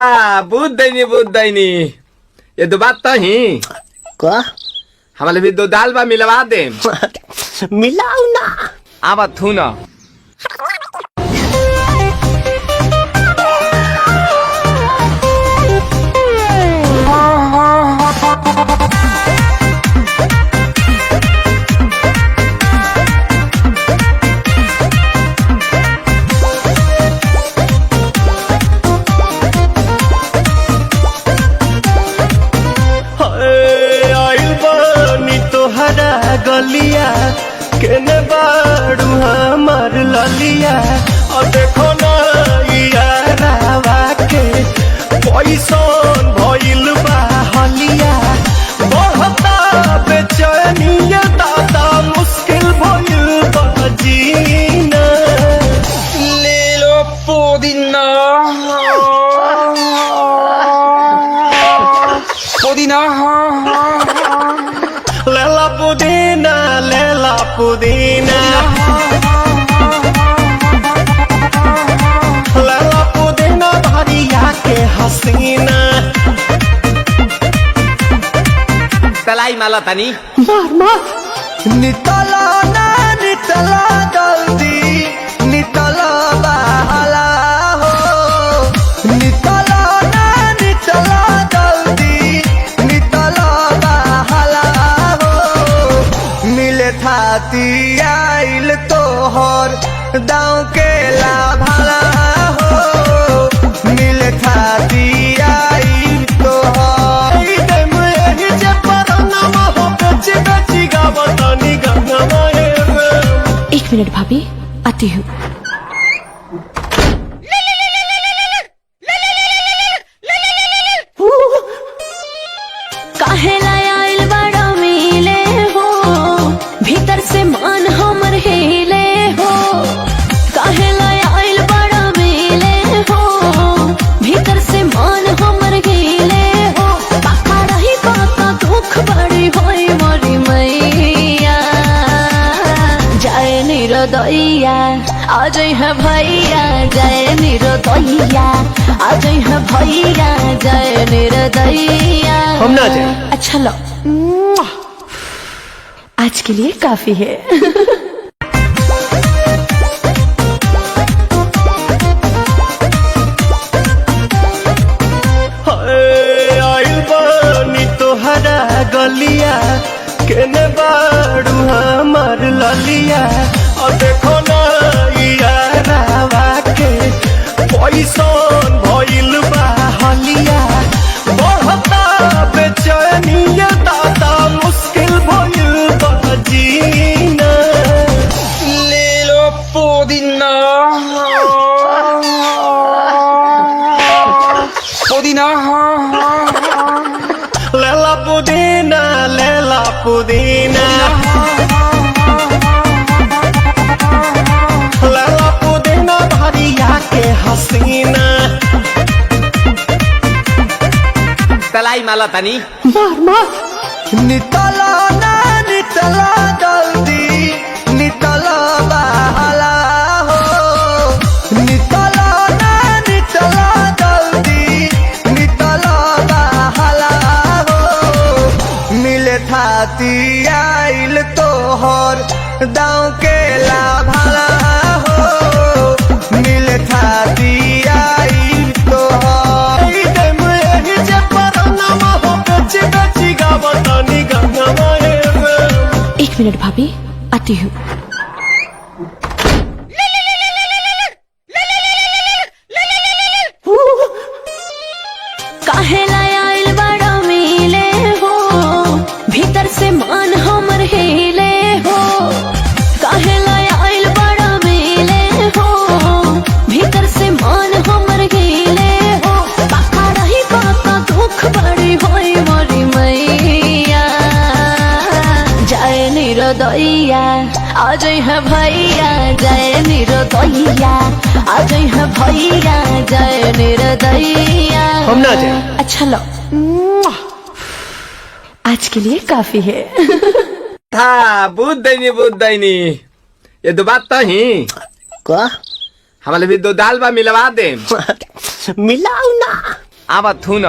बुद्ध दैनी ये दो बात तो ही का हमारे भी दो दाल बा मिलवा दे मिलाऊ ना आवा थू ना गलिया केने बाड़ू हमार ललिया और देखो ना यारावा के पैसन भइल बा हलिया बढ़ता बेचैनिया दादा मुश्किल भइल बा जीना ले लो पुदीना लेला पुदीना लेला पुदीना भरिया के हसीना तलाई माला तनी मार नितला ना नितला जल्दी नितला बहाला हो नितला ना नितला जल्दी नितला बहाला हो मिले थाती आइल तोहर दाँव के लाभाला हो मिले थाती आइल तोहर एक मिनट भाभी आती हूँ। काहे लायल बड़ा मिले हो भीतर से मान हमर हिले हो काहे लायल बड़ा मिले हो भीतर से मान हमर हिले हो पापा रही पापा दुख बड़ी होई मोरी मैया जाए निरोदैया आज है भैया जाए निरोदैया आज है भैया जाए निरोदैया हम ना जाए। अच्छा लो आज के लिए काफी है। आइल बानी तोहरा गलिया केने बाड़ू हमार ललिया और देखो ना यारावा के पैसन भइल बा हलिया बढ़ता बेचैनिया दादा मुश्किल भइल बा जीना ले लो पुदीना लेला पुदीना लेला पुदीना लेला पुदीना भरिया के हसीना तलाई माला तनी मार नितला ना नितला जल्दी नितला बहाला हो नितला ना नितला जल्दी नितला बहाला हो मिले थाती आइल तोहर दाँव के लाभाला हो मिले थाती आइल तोहर एक मिनट भाभी आती हूँ। काहे लायल बड़ा मिले हो भीतर से मान हमर हिले हो काहे लायल बड़ा मिले हो भीतर से मान हमर हिले हो पापा रही पापा दुख बड़ी होई मोरी मैया जाए निरोदैया आज है भैया जाए निरोदैया आज है भैया जाए निरोदैया हम ना जाए। अच्छा लो आज के लिए काफी है। बुद्ध दैनी ये दो बात तो ही का हमारे भी दो दाल बा मिलवा दे मिलाऊ ना आवा थू न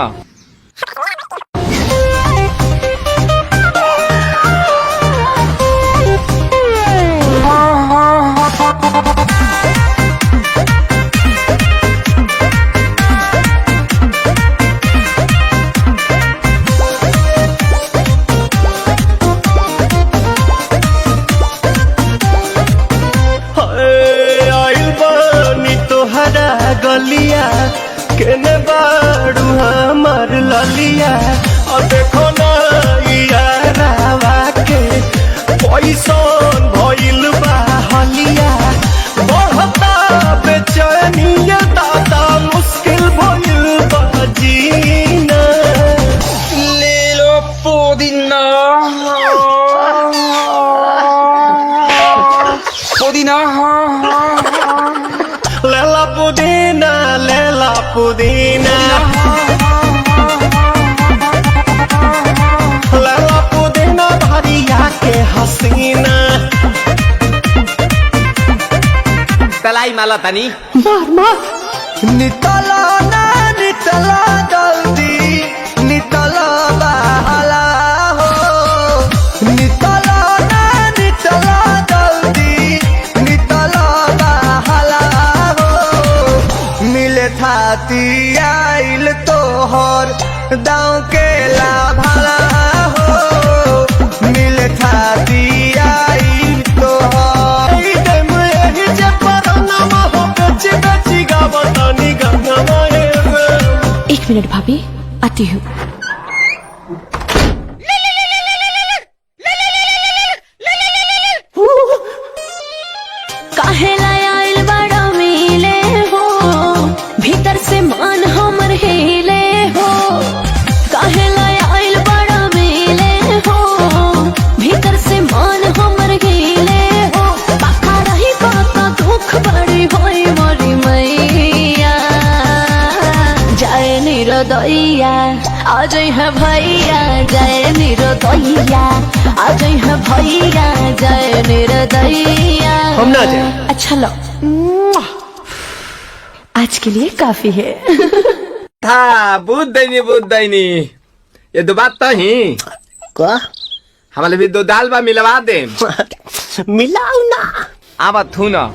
गलिया केने बाड़ू हमार ललिया और देखो ना यारावा के पैसन भइल बा हलिया बढ़ता बेचैनिया दादा मुश्किल भइल बा जीना ले लो पुदीना पुदीना लेला पुदीना लेला पुदीना लेला पुदीना भरिया के हसीना तलाई माला तनी नितला ना नितला जल्दी नितला बहला हो नितला ना नितला जल्दी नितला बहला मिले थाती आइल तोहर दाँव के लाभला हो मिले थाती आइल तोहर यही जे परनामा हो बेची बेची गावतानी गंगा में 1 मिनट भाभी आती हूँ। काहेला आइल बड़ा मिले हो भीतर से मान हमर हिले हो काहेला आइल बड़ा मिले हो भीतर से मान हमर हिले हो पाका रही पाका दुख बड़ी होई मोरी मैया जाए निरोदैया आज है भैया जाए निरोदैया आज है भैया जाए निरोदैया हम ना जाए। अच्छा लो आज के लिए काफी है। था बुद्ध ये दो बात तो ही का हमारे भी दो दाल बा मिलवा दे मिलाऊ ना आवा थू न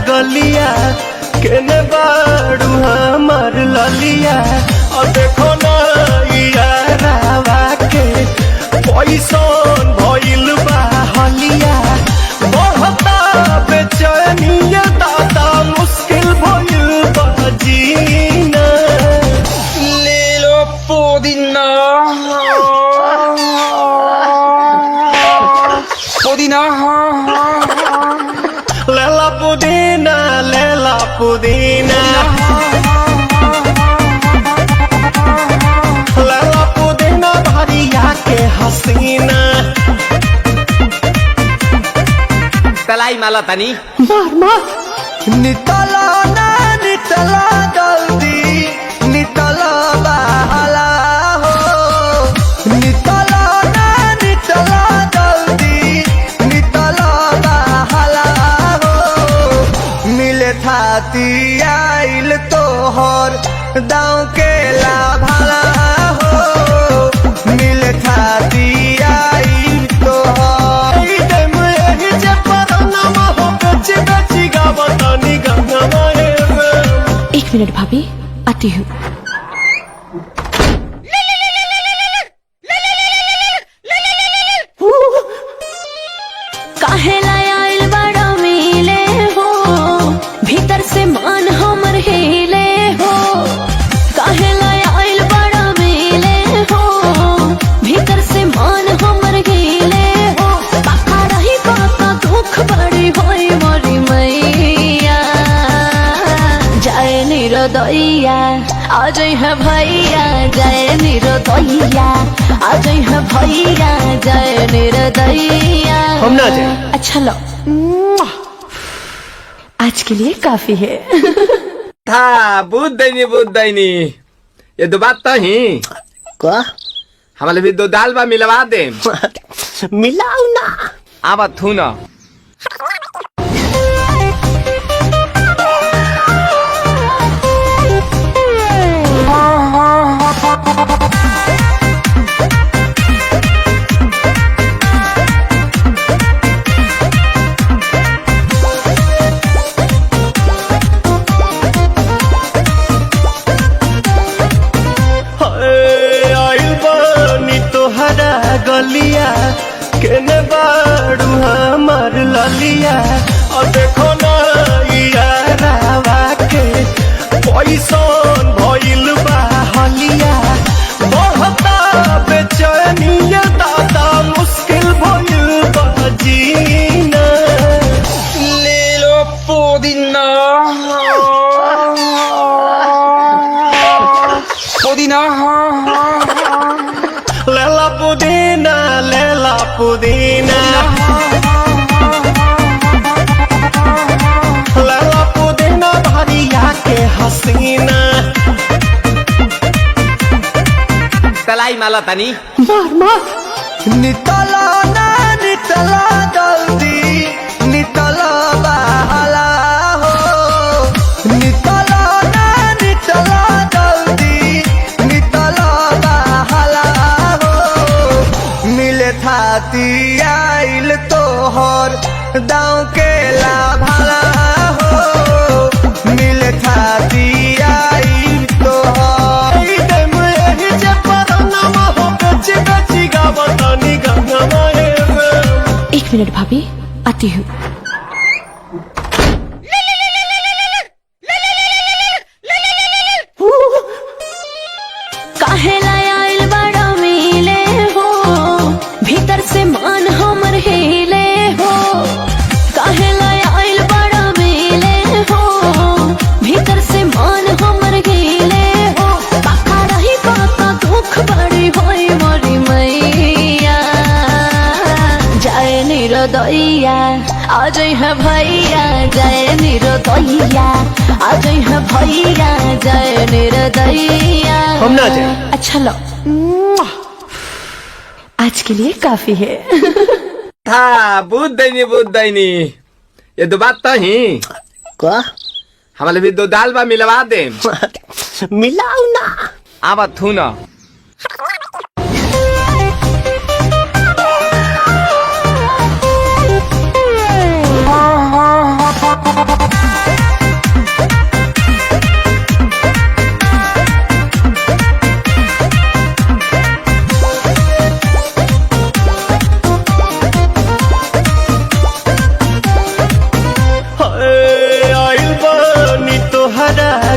गलिया केने बाड़ू हमार ललिया और देखो ना यारावा के पैसन भइल बा हलिया बढ़ता बेचैनिया दादा मुश्किल भइल बा जीना ले लो पुदीना पुदीना लेला पुदीना लेला पुदीना लेला पुदीना भरिया के हसीना तलाई माला तनी नितला ना नितला जल्दी नितला बहला हो नितला ना नितला जल्दी नितला बहला हो मिले थाती आइल तोहर दाँव के लाभला हो मिले थाती आइल तोहर यही जे परनामा हो बेची बेची गावतानी गंगा में 1 मिनट भाभी आती हूँ। काहेला आइल बड़ा मिले हो भीतर से मान हमर हिले हो काहेला आइल बड़ा मिले हो भीतर से मान हमर हिले हो पाका रही पाका दुख बड़ी होई मोरी मैया जाए निरोदैया आज है भैया जाए निरोदैया आज है भैया निर्दयिया। हम ना जाए। अच्छा लो, आज के लिए काफी है। था बुद्ध दैनी ये दो बात तो ही का हमारे भी दो दाल बा मिलवा दे। मिलाऊ ना। आवा थू ना। गलिया केने बाड़ू हमार ललिया और देखो ना यारावा के पैसन भइल बा हलिया बढ़ता बेचैनिया दादा मुश्किल भइल बा जीना। ले लो पुदीना पुदीना लेला पुदीना लेला पुदीना लेला पुदीना भरिया के हसीना। तलाई माला तनी मार मार नितला ना नितला जल्दी नितला बहला हो नितला ना नितला जल्दी नितला बहला मिले थाती आइल तोहर दाँव के लाभला हो मिले थाती आइल तोहर एक मिनट भाभी, आती हूँ। काहे लायल बड़ा मिले हो भीतर से मान हमर हिले हो। काहे लायल बड़ा मिले हो भीतर से मान हमर हिले हो। काका रही काका दुख बड़ी होई मोरी मैया जाए निर्दयिया आज है भैया जाए निर्दयिया आज है भैया जाए निर्दयिया। हम ना जाए। अच्छा लो, आज के लिए काफी है। था बुद्ध दैनी ये दो बात तो ही का हमारे भी दो दाल बा मिलवा दे। मिलाऊ ना। आवा थू ना।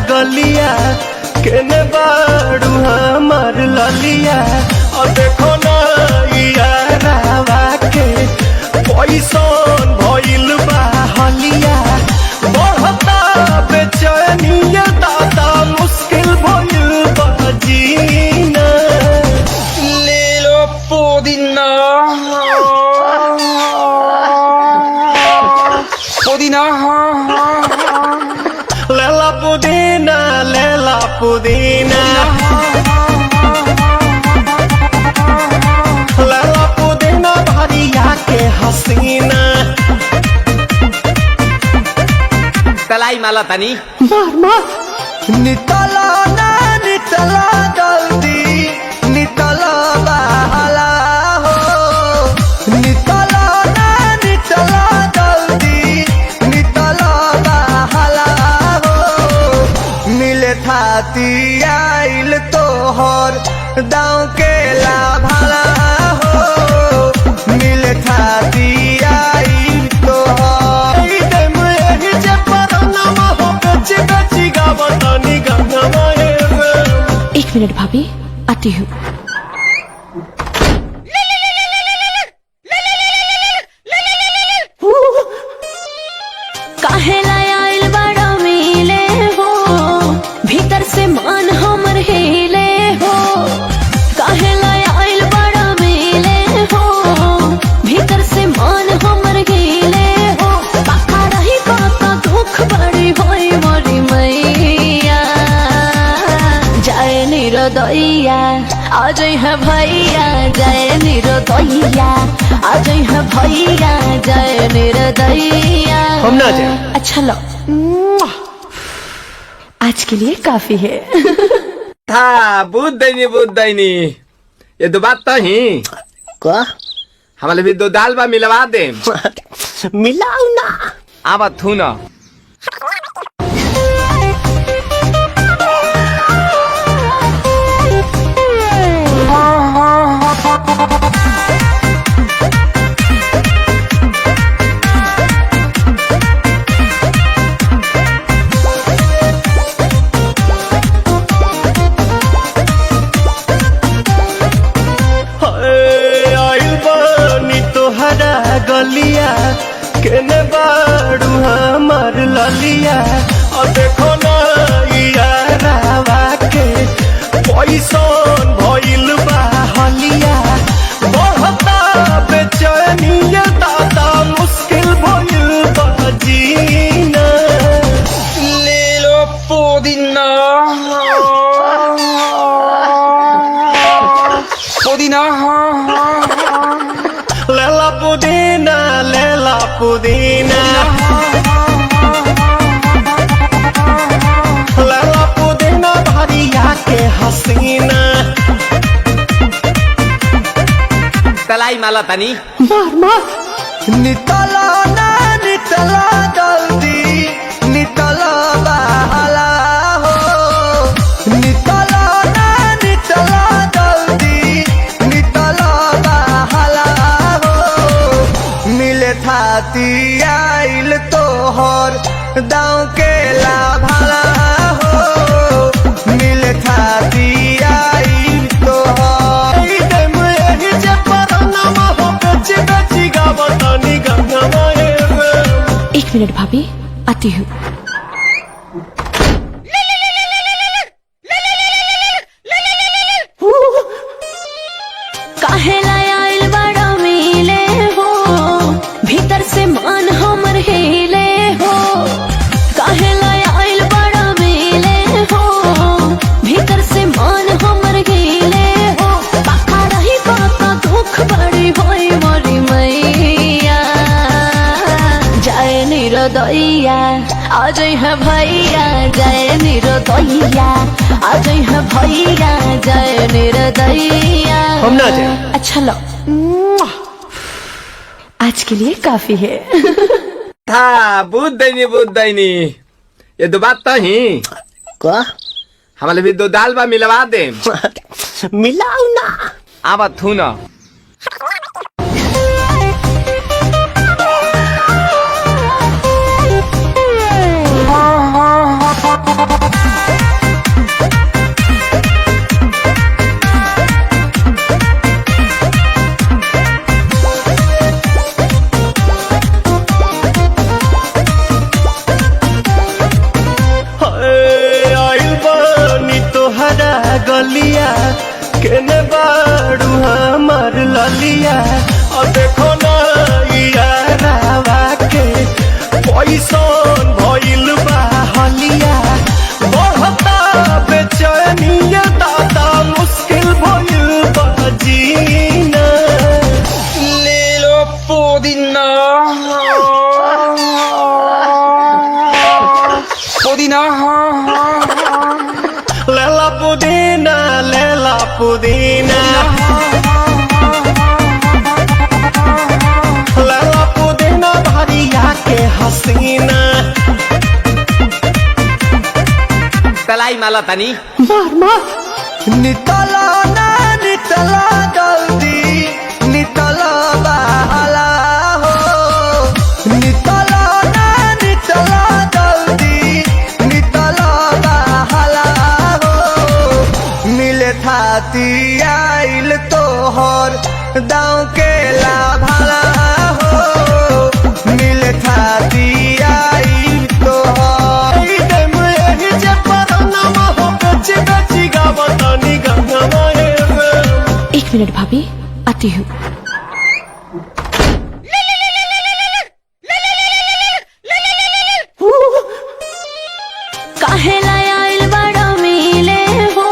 गलिया केने बाड़ू हमार ललिया और देखो ना यारावा के पैसन भइल बा हलिया बढ़ता बेचैनिया दादा मुश्किल भइल बा जीना। ले लो पुदीना पुदीना लेला पुदीना लेला पुदीना लेला पुदीना भरिया के हसीना। तलाई माला तनी मार मार नितला ना नितला जल्दी नितला बहला हो नितला ना नितला जल्दी नितला बहला हो मिले थाती आइल तोहर दाँव के लाभला हो मिले थाती आइल तोहर एक मिनट भाभी, आती हूँ। काहे लायल बड़ा मिले हो भीतर से मान हमर हिले हो। काहे लायल बड़ा मिले हो आज है भैया जय निर्दया, आज है भैया जय निर्दया। हम ना जाए। अच्छा लो, आज के लिए काफी है। था बुद्धाइनी ये दो बात तो ही का हमारे भी दो दाल बा मिलवा दे। मिलाऊ ना आवा थू ना। गलिया केने बाड़ू हमार ललिया और देखो ना यारावा के पैसन भइल बा हलिया बढ़ता बेचैनिया दादा मुश्किल भइल बा जीना। ले लो पुदीना पुदीना लेला पुदीना लेला पुदीना लेला पुदीना भरिया के हसीना। तलाई माला तनी नितला ना नितला जल्दी नितला बहला हो, नितला ना नितला जल्दी नितला बहला हो। मिले थाती आइल तोहर दाँव के लाभला हो, मिले थाती आइल तोहर एक मिनट भाभी आती हूँ। काहे लायल बड़ा मिले हो, भीतर से मान हमर हिले हो। काहे लायल बड़ा मिले हो, भीतर से मान हमर हिले हो। पाका रही पाका दुख बड़ी होई मोरी मैया जय निर्दया, आज है भैया जय निर्दया, आज है भैया जय निर्दया। हम ना जाए। अच्छा लो, आज के लिए काफी है। था बुद्धाइनी ये दो बात तो ही का हमारे भी दो दाल बा मिलवा दे। मिलाऊ ना आवा थू ना। गलिया केने बाड़ू हमार ललिया और देखो ना यारावा के पैसन भइल बा हलिया बढ़ता बेचैनिया दादा मुश्किल भइल बा जीना। ले लो पुदीना पुदीना लेला पुदीना लेला पुदीना लेला पुदीना भरिया के हसीना। तलाई माला तनी नितला ना नितला जल्दी नितला बहला हो, नितला ना नितला जल्दी नितला बहला हो। मिले थाती आइल तोहर दाँव के लाभला हो, मिले थाती आइल तोहर एक मिनट भाभी आती हूँ। काहे लायल बड़ा मिले हो,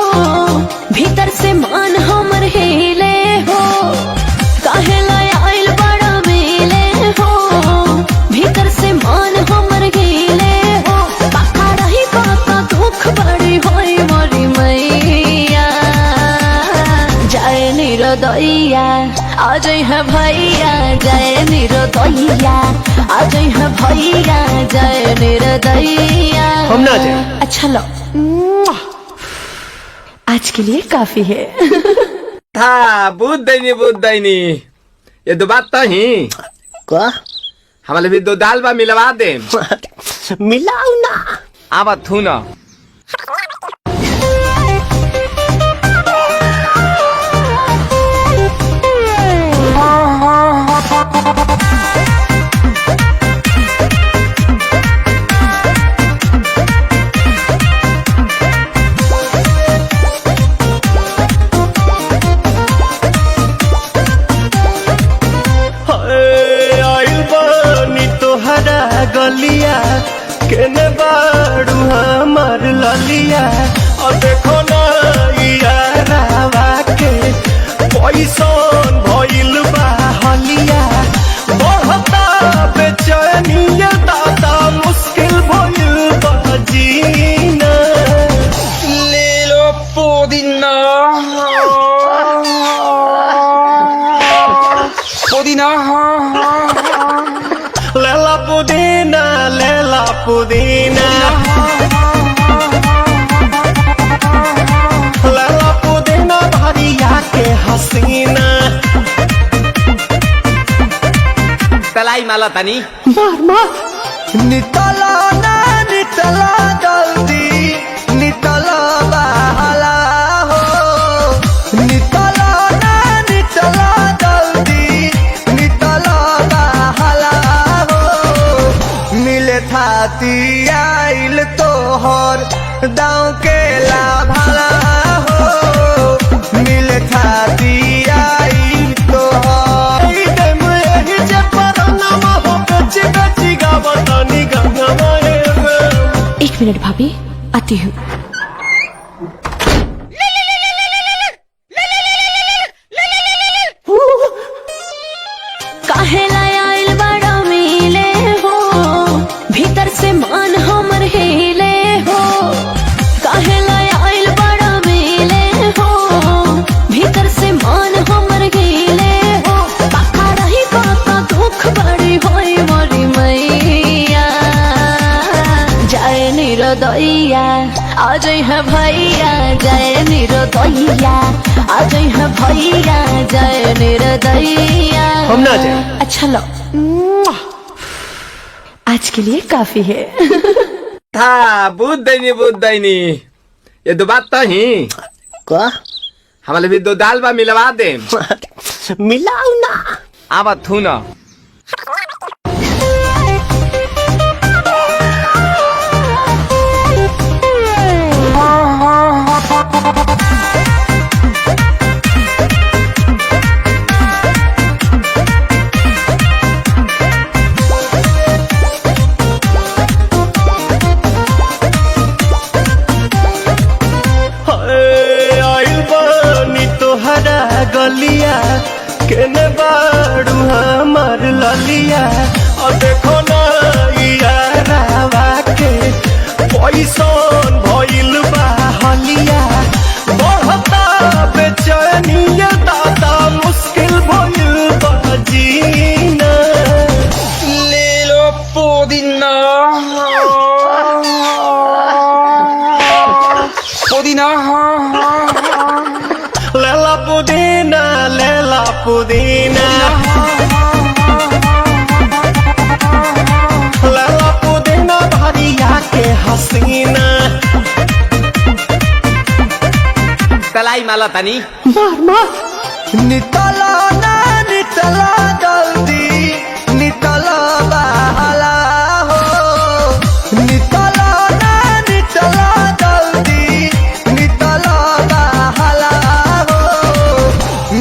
भीतर से मान हम आज है भैया जय निर्दया, आज है भैया जय निर्दया। हम ना जाए। अच्छा लो, आज के लिए काफी है। था बुद्धाइनी ये दो बात तो ही का हमारे भी दो दाल बा मिलवा दे। मिलाऊ ना। आवा थू ना। गलिया केने बाड़ू हमार ललिया और देखो ना यारावा के पैसन भइल बा हलिया बढ़ता बेचैनिया दादा मुश्किल भइल बा जीना। ले लो पुदीना पुदीना लेला पुदीना लेला पुदीना लेला पुदीना भरिया के हसीना। तलाई माला तनी मार मार नितला ना नितला जल्दी नितला बहला हो नितला ना नितला जल्दी नितला बहला हो मिले थाती आइल तोहर दाँव के लाभला हो मिले थाती आइल तोहर एक मिनट भाभी, आती हूँ। काहे लायल बड़ा मिले हो, भीतर से मान हमर हिले हो। काहे लायल बड़ा मिले हो, भीतर से मान हमर हिले हो। बाका रही बाका दुख बड़ी होई मोरी मैया जय निर्दया, आज है भैया जय निर्दया, आज है भैया जय निर्दया। हम ना जाए। अच्छा लो, आज के लिए काफी है। था बुद्धाइनी ये दो बात तो ही का हमारे भी दो दाल बा मिलवा दे। मिलाऊ ना। आवा थू ना। गलिया केने बाड़ू हमार ललिया और देखो ना यारावा के पैसन भइल बा हलिया बढ़ता बेचैनिया दादा मुश्किल भइल बा जीना। ले लो पुदीना पुदीना लेला पुदीना लेला पुदीना लेला पुदीना भरिया के हसीना। तलाई माला तनी मार मार नितला ना नितला जल्दी नितला बहला हो नितला ना नितला जल्दी नितला बहला हो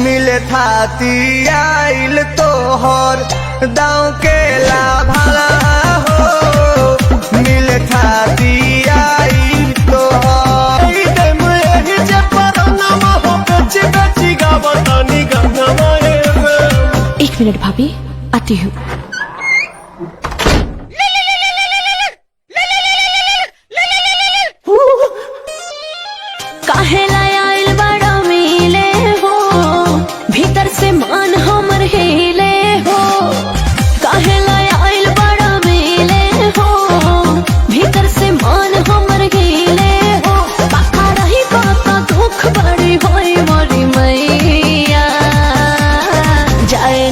मिले थाती आइल तोहर दाँव के लाभला हो मिले थाती आइल तोहर एक मिनट भाभी, आती हूँ। काहे लायल बड़ा मिले हो, भीतर से मान हम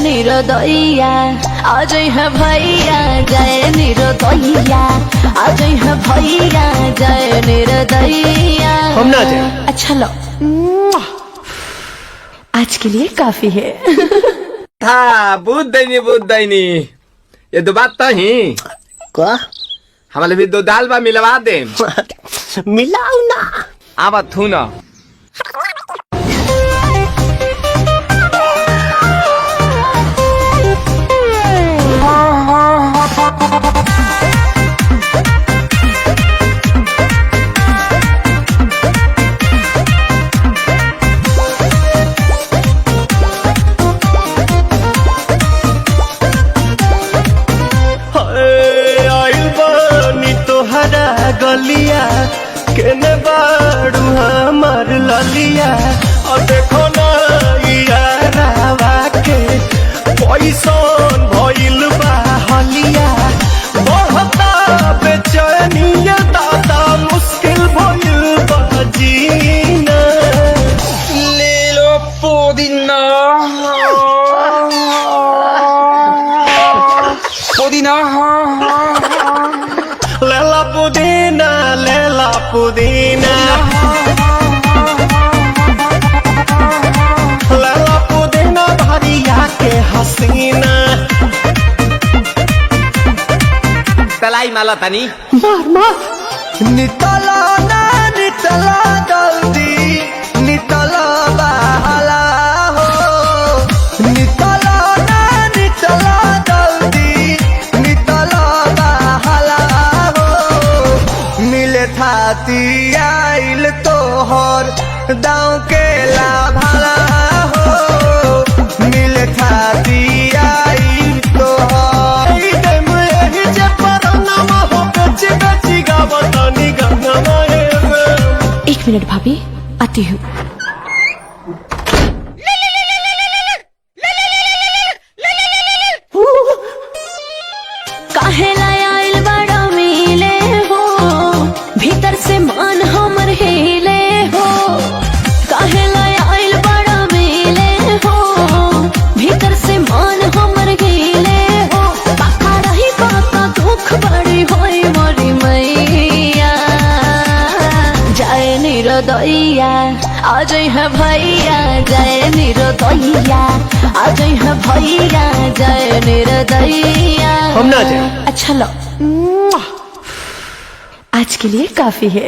निरोदैया आज है भैया जय निरोदैया आज है भैया जय निरोदैया। हम ना जाए। अच्छा लो, आज के लिए काफी है। था बुद्धाइनी ये दो बात तो ही का हमारे भी दो दाल बा मिलवा दे। मिलाऊ ना आवा थू ना गलिया केने बाड़ू हमार ललिया और देखो ना यारावा के पैसन भइल बा हलिया बढ़ता बेचैनिया दादा मुश्किल भइल बा जीना। ले लो पुदीना पुदीना लेला पुदीना लेला पुदीना लेला पुदीना भरिया के हसीना। तलाई माला तनी मार मार नितला ना नितला जल्दी नितला बहला हो नितला ना नितला जल्दी नितला बहला हो मिले थाती आइल तोहर दाँव के लाभला हो मिले थाती आइल तोहर एक मिनट भाभी आती हूँ। काहे लायल बड़ा मिले हो भीतर से मान हमर हिले हो काहे लायल बड़ा मिले हो भीतर से मान हमर हिले हो पाका रही पाका दुख बड़ी होई मोरी मैया जय निरोदैया आज है भैया जय निरोदैया आज है भैया जय निरोदैया। हम ना जाए। अच्छा लो, आज के लिए काफी है।